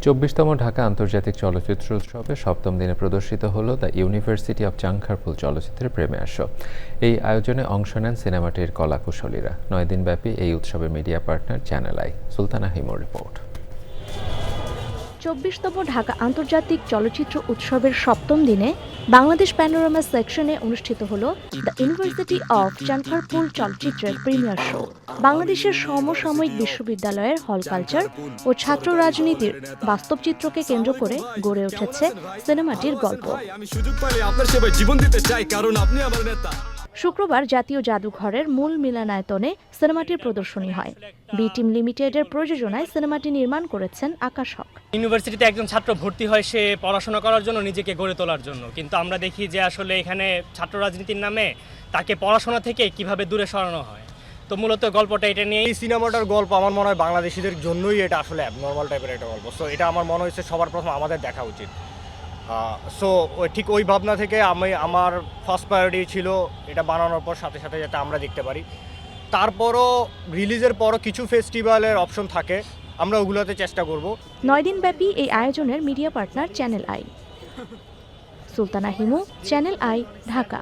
২৪তম ঢাকা আন্তর্জাতিক চলচ্চিত্র উৎসবে সপ্তম দিনে প্রদর্শিত হলো দ্য ইউনিভার্সিটি অব চাংখারপুল চলচ্চিত্রের প্রিমিয়ার শো। এই আয়োজনে অংশ নেন সিনেমাটির কলাকুশলীরা। ৯ দিনব্যাপী এই উৎসবের media partner channel I. Sultana হিমুর রিপোর্ট। ২৪তম ঢাকা আন্তর্জাতিক চলচ্চিত্র উৎসবের সপ্তম দিনে বাংলাদেশ প্যানোরামা সেকশনে অনুষ্ঠিত হলো দ্য ইউনিভার্সিটি অফ চাংখারপুল চলচ্চিত্রের প্রিমিয়ার শো। বাংলাদেশের সমসাময়িক বিশ্ববিদ্যালয়ের হল কালচার ও ছাত্র রাজনীতির বাস্তব চিত্রকে কেন্দ্র করে গড়ে উঠেছে সিনেমাটির গল্প। শুক্রবার জাতীয় জাদুঘরের মূল মিলনায়তনে সিনেমাটির প্রদর্শনী হয়। বি টিম লিমিটেডের প্রযোজনায় সিনেমাটি নির্মাণ করেছেন আকাশ হক। ইউনিভার্সিটিতে একজন ছাত্র ভর্তি হয় সে পড়াশোনা করার জন্য, নিজেকে গড়ে তোলার জন্য, কিন্তু আমরা দেখি যে আসলে এখানে ছাত্র রাজনীতির নামে তাকে পড়াশোনা থেকে কিভাবে দূরে সরানো হয়। তো মূলত গল্পটা এটা নিয়ে। এই সিনেমাটার গল্প আমার মনে হয় বাংলাদেশিদের জন্যই এটা আসলে অ্যাবনর্মাল টাইপের একটা গল্প। সো এটা আমার মনে হয়েছে সবার প্রথম আমাদের দেখা উচিত। সো ঠিক ওই ভাবনা থেকে আমার ফার্স্ট প্রায়োরিটি ছিল এটা বানানোর পর সাথে সাথে যাতে আমরা দেখতে পারি। তারপরও রিলিজের পরও কিছু ফেস্টিভ্যালের অপশন থাকে, আমরা ওগুলোতে চেষ্টা করব। ৯ দিনব্যাপী এই আয়োজনের media partner channel I. Sultana Himu, channel I, Dhaka.